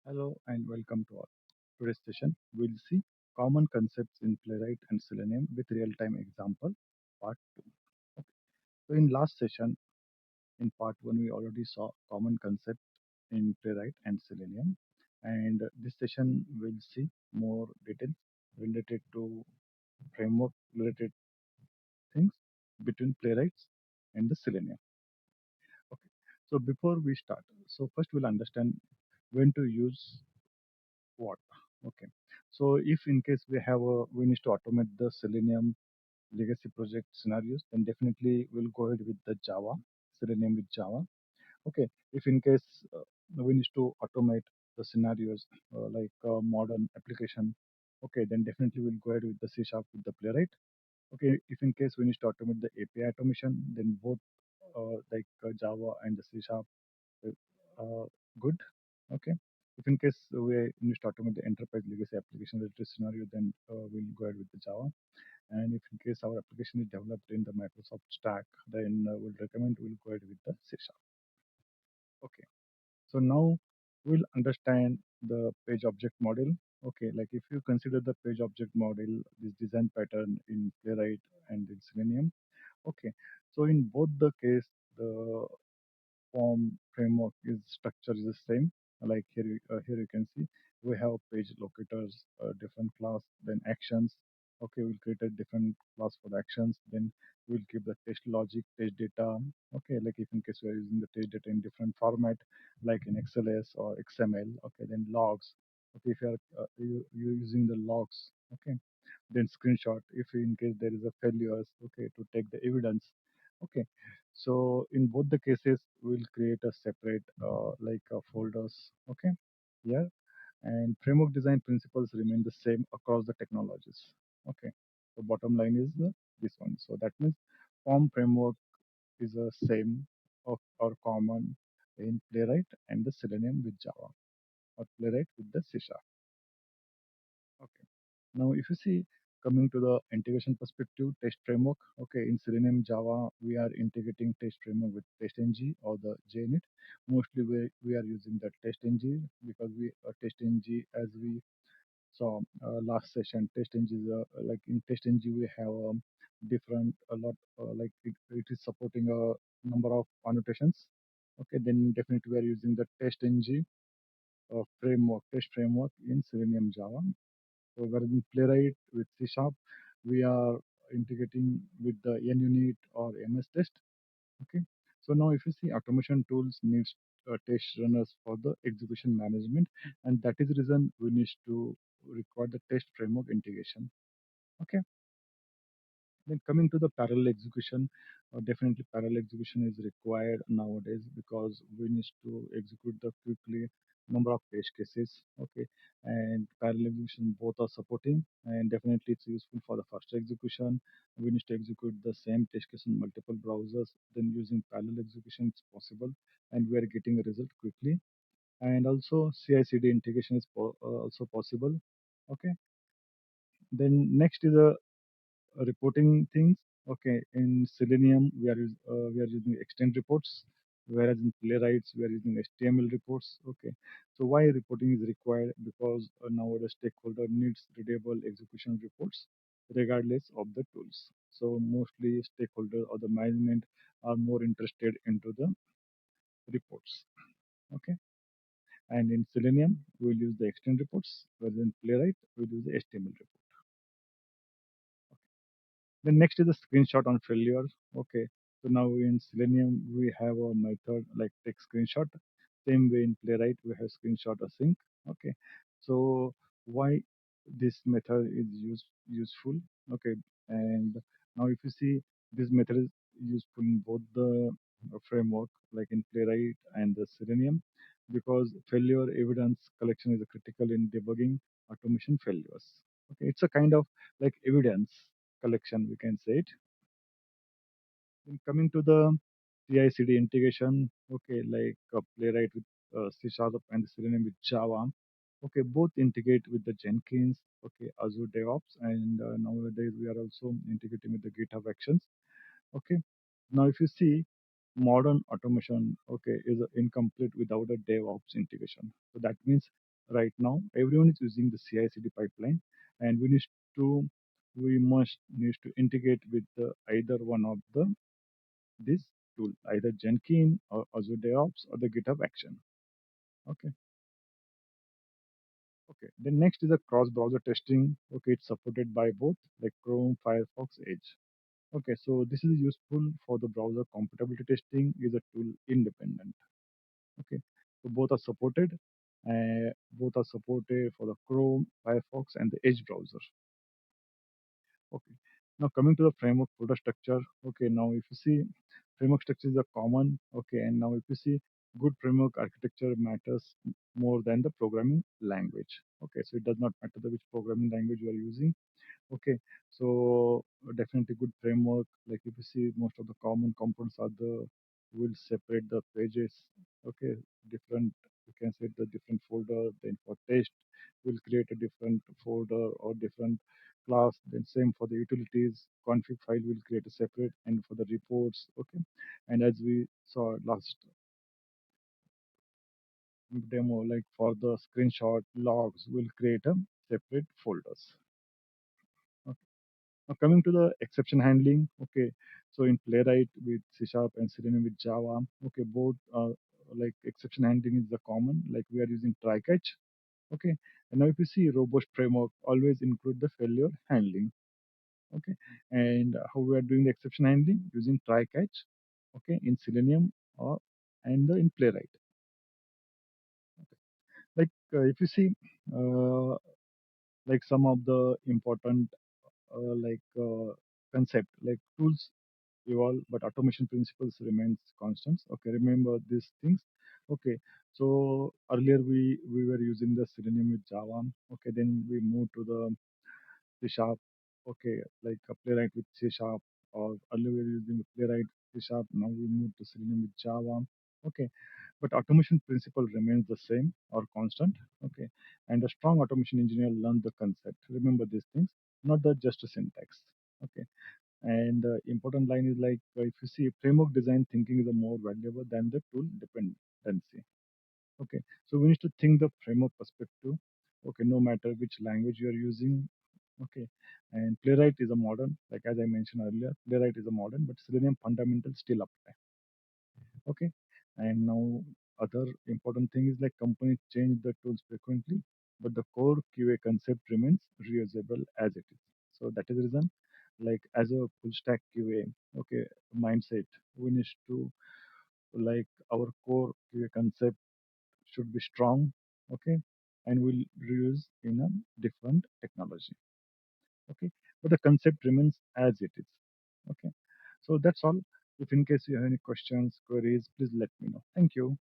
Hello and welcome to our today's session. We'll see common concepts in Playwright and Selenium with real-time example, part 2. Okay. So in last session, in part 1, we already saw common concept in Playwright and Selenium. And this session we'll see more details related to framework related things between Playwrights and the Selenium. Okay. So before we start, so first we'll understand when to use what. Okay. So if in case we need to automate the Selenium legacy project scenarios, then definitely we'll go ahead with the Java, Selenium with Java. Okay. If in case we need to automate the scenarios like modern application, okay, then definitely we'll go ahead with the C Sharp with the Playwright. Okay. If in case we need to automate the API automation, then both Java and the C Sharp uh, good. Okay. If in case we need to automate the enterprise legacy application related scenario, then we'll go ahead with the Java. And if in case our application is developed in the Microsoft stack, then we'll go ahead with the C Sharp. Okay. So now we'll understand the page object model. Okay, like if you consider the page object model, this design pattern in Playwright and in Selenium. Okay, so in both the case, the form framework is structure is the same. Like here you can see we have page locators, different class, then actions. Okay, we'll create a different class for the actions. Then we'll keep the test logic, test data. Okay, like if in case we are using the test data in different format, like in XLS or XML. Okay, then logs. Okay, if you're using the logs. Okay, then screenshot if in case there is a failures. Okay, to take the evidence. Okay, so in both the cases, we'll create a separate folders. Okay, yeah, and framework design principles remain the same across the technologies. Okay, so bottom line is this one. So that means form framework is the same or common in Playwright and the Selenium with Java or Playwright with the C Sharp. Okay. Now, if you see, coming to the integration perspective, test framework. Okay, in Selenium Java, we are integrating test framework with TestNG or the JUnit. Mostly, we are using the TestNG because we TestNG as we saw last session. TestNG is like in TestNG we have different a lot it is supporting a number of annotations. Okay, then definitely we are using the TestNG framework, test framework in Selenium Java. So whereas in Playwright with C Sharp, we are integrating with the NUnit or MS Test. Okay. So now if you see automation tools needs test runners for the execution management, and that is the reason we need to require the test framework integration. Okay. Then coming to the parallel execution, definitely parallel execution is required nowadays because we need to execute the quickly number of test cases. Okay, and parallel execution both are supporting, and definitely it's useful for the faster execution. We need to execute the same test case in multiple browsers. Then using parallel execution it's possible, and we are getting a result quickly. And also CI/CD integration is also possible. Okay, then next is a reporting things. Okay, in Selenium we are using extend reports, whereas in Playwrights we are using HTML reports. Okay, so why reporting is required? Because nowadays stakeholder needs readable execution reports, regardless of the tools. So mostly stakeholder or the management are more interested into the reports. Okay, and in Selenium we'll use the extend reports, whereas in Playwright we'll use the HTML report. Then next is the screenshot on failure. Okay. So now in Selenium we have a method like take screenshot. Same way in Playwright we have screenshot async. Okay. So why this method is useful? Okay. And now if you see this method is useful in both the framework like in Playwright and the Selenium because failure evidence collection is critical in debugging automation failures. Okay. It's a kind of like evidence collection, we can say it. Then coming to the CI/CD integration, okay, like Playwright with C Sharp and Selenium with Java. Okay, both integrate with the Jenkins, okay, Azure DevOps, and nowadays we are also integrating with the GitHub Actions. Okay, now if you see modern automation, okay, is incomplete without a DevOps integration. So that means right now everyone is using the CI/CD pipeline, and to we must need to integrate with either one of this tool, either Jenkins or Azure DevOps or the GitHub Action. Okay. Okay. Then next is the cross-browser testing. Okay, it's supported by both like Chrome, Firefox, Edge. Okay, so this is useful for the browser compatibility testing. Is a tool independent. Okay, so both are supported for the Chrome, Firefox, and the Edge browser. Okay, now coming to the framework folder structure. Okay, now if you see framework structure is a common. Okay, and now if you see good framework architecture matters more than the programming language. Okay, so it does not matter the which programming language you are using. Okay, so definitely good framework. Like if you see most of the common components are the will separate the pages. Okay, different you can set the different folder. Then for test, we'll create a different folder or different class. Then same for the utilities. Config file will create a separate, and for the reports. Okay, and as we saw last demo, like for the screenshot logs, we'll create a separate folders. Okay. Now coming to the exception handling, okay. So in Playwright with C Sharp and Selenium with Java, okay, both like exception handling is the common, like we are using try catch, okay. And now if you see robust framework, always include the failure handling, okay. And how we are doing the exception handling using try catch, okay, in Selenium or and in Playwright. Like if you see, uh, like some of the important concept like tools evolve, but automation principles remains constant. Okay, remember these things. Okay, so earlier we were using the Selenium with Java. Okay, then we moved to the C Sharp. Okay, like a Playwright with C Sharp, or earlier we were using the Playwright C Sharp. Now we moved to Selenium with Java. Okay, but automation principle remains the same or constant. Okay, and a strong automation engineer learns the concept. Remember these things, not the just a syntax. Okay, and important line is like if you see framework design thinking is a more valuable than the tool dependency. Okay, so we need to think the framework perspective. Okay, no matter which language you are using. Okay, and Playwright is a modern, like as I mentioned earlier, Playwright is a modern, but Selenium fundamentals still apply. Okay, and now other important thing is like companies change the tools frequently, but the core QA concept remains reusable as it is. So that is the reason, like as a full stack QA, okay, mindset, we need to like our core QA concept should be strong, okay, and will reuse in a different technology, okay, but the concept remains as it is, okay. So that's all. If in case you have any questions, queries, please let me know. Thank you.